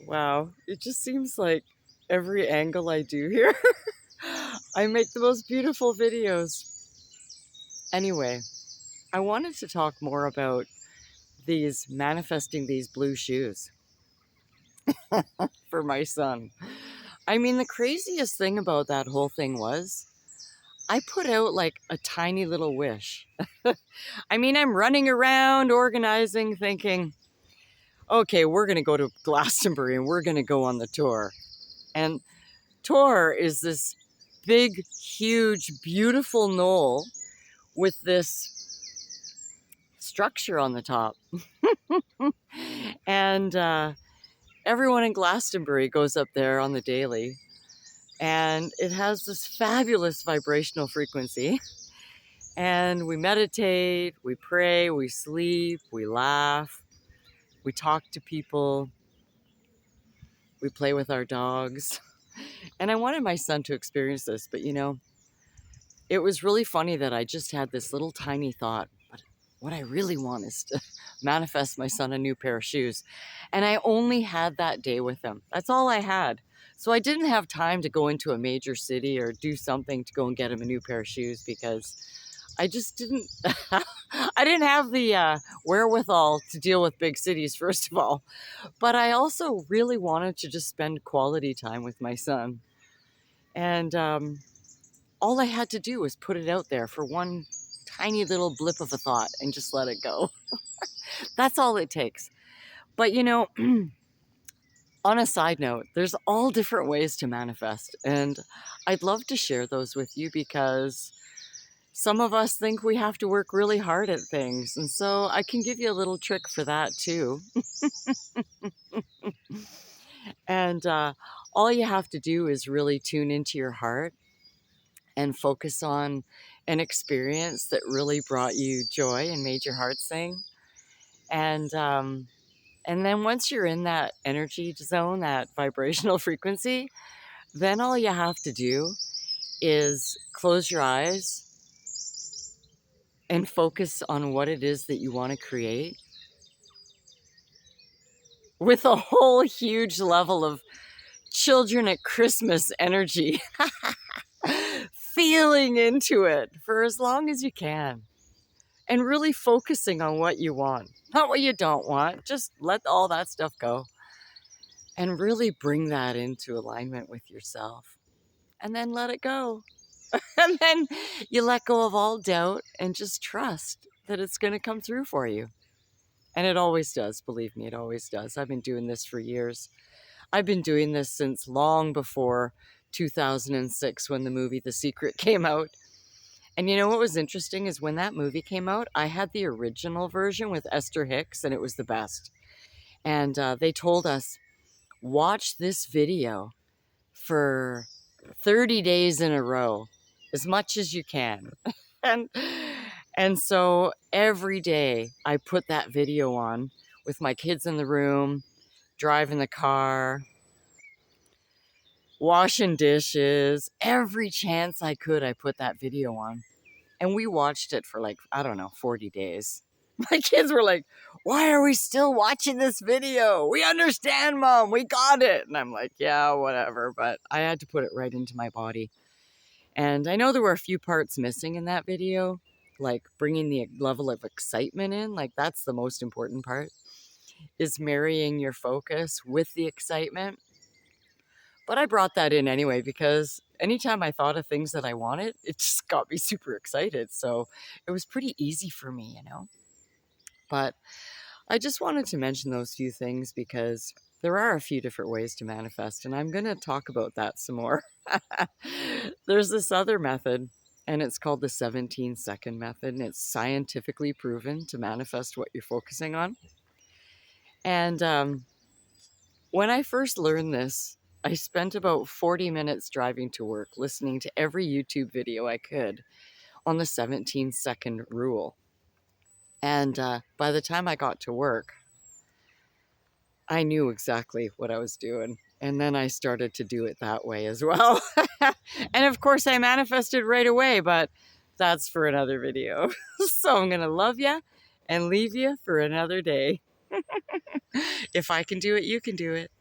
Wow, it just seems like every angle I do here, I make the most beautiful videos. Anyway, I wanted to talk more about manifesting these blue shoes for my son. I mean, the craziest thing about that whole thing was I put out like a tiny little wish. I mean, I'm running around organizing, thinking, okay, we're going to go to Glastonbury and we're going to go on the tour. And tour is this big, huge, beautiful knoll with this structure on the top. And everyone in Glastonbury goes up there on the daily. And it has this fabulous vibrational frequency. And we meditate, we pray, we sleep, we laugh, we talk to people, we play with our dogs. And I wanted my son to experience this, but you know, it was really funny that I just had this little tiny thought, but what I really want is to manifest my son a new pair of shoes. And I only had that day with him. That's all I had. So I didn't have time to go into a major city or do something to go and get him a new pair of shoes because I just didn't, I didn't have the wherewithal to deal with big cities, first of all. But I also really wanted to just spend quality time with my son. And all I had to do was put it out there for one tiny little blip of a thought and just let it go. That's all it takes. But you know, on a side note, there's all different ways to manifest. And I'd love to share those with you because some of us think we have to work really hard at things. And so I can give you a little trick for that too. And all you have to do is really tune into your heart and focus on an experience that really brought you joy and made your heart sing. And then once you're in that energy zone, that vibrational frequency, then all you have to do is close your eyes and focus on what it is that you want to create with a whole huge level of children at Christmas energy. Feeling into it for as long as you can and really focusing on what you want, not what you don't want. Just let all that stuff go and really bring that into alignment with yourself and then let it go. And then you let go of all doubt and just trust that it's going to come through for you. And it always does. Believe me, it always does. I've been doing this for years. I've been doing this since long before 2006 when the movie The Secret came out. And you know what was interesting is when that movie came out, I had the original version with Esther Hicks, and it was the best. And they told us, watch this video for 30 days in a row, as much as you can. and so every day I put that video on with my kids in the room, driving the car, washing dishes. Every chance I could, I put that video on. And we watched it for like, I don't know, 40 days. My kids were like, why are we still watching this video? We understand, Mom. We got it. And I'm like, yeah, whatever. But I had to put it right into my body. And I know there were a few parts missing in that video, like bringing the level of excitement in. Like that's the most important part, is marrying your focus with the excitement. But I brought that in anyway because anytime I thought of things that I wanted, it just got me super excited. So it was pretty easy for me, you know. But I just wanted to mention those few things because there are a few different ways to manifest, and I'm going to talk about that some more. There's this other method, and it's called the 17-second method, and it's scientifically proven to manifest what you're focusing on. And when I first learned this, I spent about 40 minutes driving to work, listening to every YouTube video I could on the 17-second rule. And by the time I got to work, I knew exactly what I was doing. And then I started to do it that way as well. And of course, I manifested right away, but that's for another video. So I'm going to love you and leave you for another day. If I can do it, you can do it.